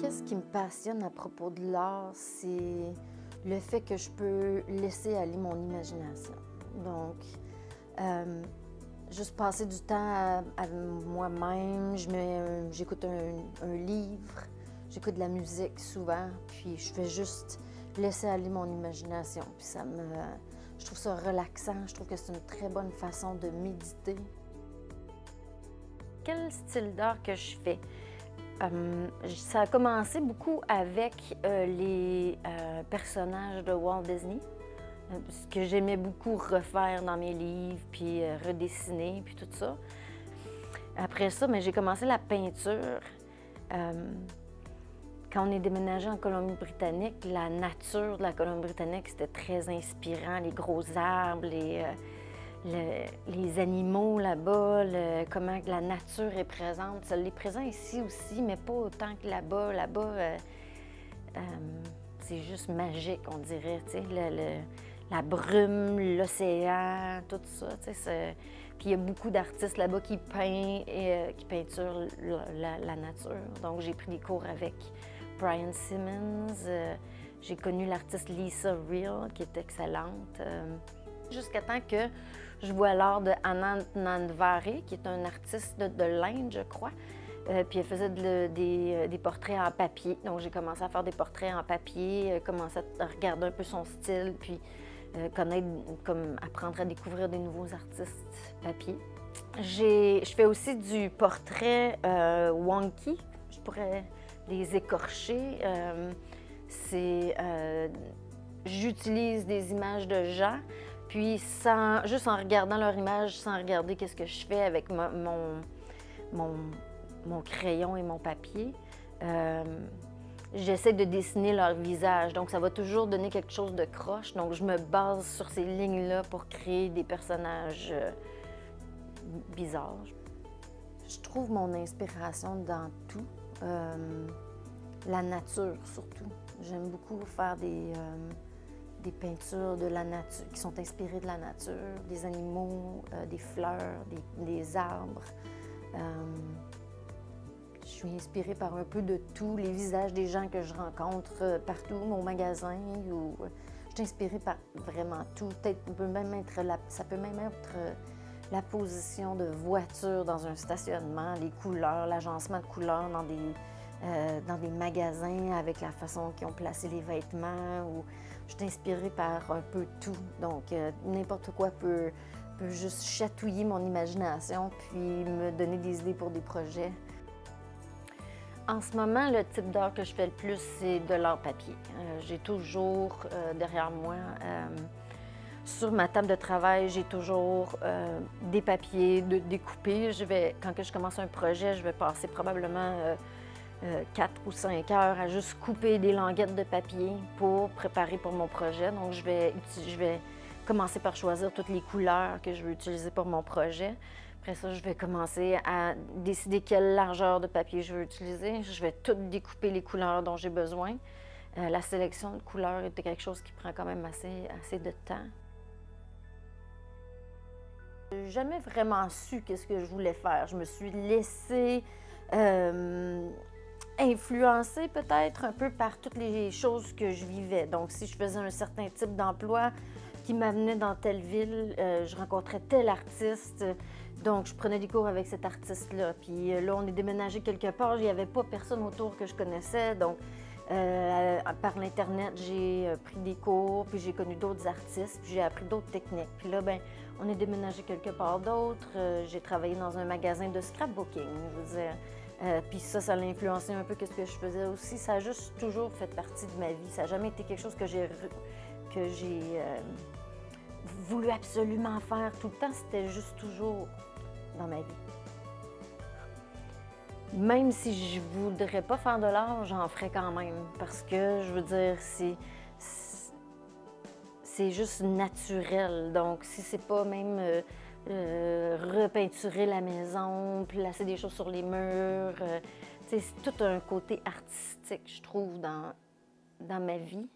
Qu'est-ce qui me passionne à propos de l'art, c'est le fait que je peux laisser aller mon imagination. Donc, juste passer du temps à moi-même, j'écoute un livre, j'écoute de la musique souvent, puis je fais juste laisser aller mon imagination. Puis je trouve ça relaxant, je trouve que c'est une très bonne façon de méditer. Quel style d'art que je fais? Ça a commencé beaucoup avec les personnages de Walt Disney, ce que j'aimais beaucoup refaire dans mes livres, puis redessiner, puis tout ça. Après ça, j'ai commencé la peinture. Quand on est déménagé en Colombie-Britannique, la nature de la Colombie-Britannique, c'était très inspirant. Les gros arbres, les animaux là-bas, comment la nature est présente. Ça l'est présent ici aussi, mais pas autant que là-bas. Là-bas, c'est juste magique, on dirait. La brume, l'océan, tout ça. Puis il y a beaucoup d'artistes là-bas qui peinturent la nature. Donc j'ai pris des cours avec Brian Simmons. J'ai connu l'artiste Lisa Real, qui est excellente. Jusqu'à temps que je vois l'art de Anand Nandvari, qui est un artiste de l'Inde, je crois. Puis elle faisait des portraits en papier. Donc j'ai commencé à faire des portraits en papier, commencé à regarder un peu son style, puis apprendre à découvrir des nouveaux artistes papier. Je fais aussi du portrait wonky, je pourrais les écorcher. J'utilise des images de gens, puis juste en regardant leur image, sans regarder qu'est-ce que je fais avec mon crayon et mon papier, j'essaie de dessiner leur visage. Donc ça va toujours donner quelque chose de croche. Donc je me base sur ces lignes-là pour créer des personnages bizarres. Je trouve mon inspiration dans tout. La nature surtout. J'aime beaucoup faire des peintures de la nature, qui sont inspirées de la nature, des animaux, des fleurs, des arbres. Je suis inspirée par un peu de tout, les visages des gens que je rencontre partout, mon magasin. Je suis inspirée par vraiment tout. Ça peut même être la position de voiture dans un stationnement, les couleurs, l'agencement de couleurs dans des magasins avec la façon qu'ils ont placé les vêtements. Je suis inspirée par un peu tout. Donc, n'importe quoi peut juste chatouiller mon imagination puis me donner des idées pour des projets. En ce moment, le type d'art que je fais le plus, c'est de l'art papier. J'ai toujours derrière moi, sur ma table de travail, j'ai toujours des papiers de découper. Quand je commence un projet, je vais passer probablement 4 ou 5 heures à juste couper des languettes de papier pour préparer pour mon projet. Donc, je vais commencer par choisir toutes les couleurs que je veux utiliser pour mon projet. Après ça, je vais commencer à décider quelle largeur de papier je veux utiliser. Je vais tout découper les couleurs dont j'ai besoin. La sélection de couleurs est quelque chose qui prend quand même assez de temps. Je n'ai jamais vraiment su qu'est-ce que je voulais faire. Je me suis laissée influencée peut-être un peu par toutes les choses que je vivais. Donc, si je faisais un certain type d'emploi qui m'amenait dans telle ville, je rencontrais tel artiste. Donc, je prenais des cours avec cet artiste-là. Puis là, on est déménagé quelque part, il n'y avait pas personne autour que je connaissais. Donc, par l'Internet, j'ai pris des cours, puis j'ai connu d'autres artistes, puis j'ai appris d'autres techniques. Puis là, on est déménagé quelque part d'autre. J'ai travaillé dans un magasin de scrapbooking, je veux dire. Puis ça l'a influencé un peu ce que je faisais aussi. Ça a juste toujours fait partie de ma vie. Ça n'a jamais été quelque chose que j'ai voulu absolument faire tout le temps. C'était juste toujours dans ma vie. Même si je voudrais pas faire de l'art, j'en ferais quand même. Parce que, je veux dire, c'est juste naturel. Donc, si c'est pas même repeinturer la maison, placer des choses sur les murs, c'est tout un côté artistique, je trouve, dans ma vie.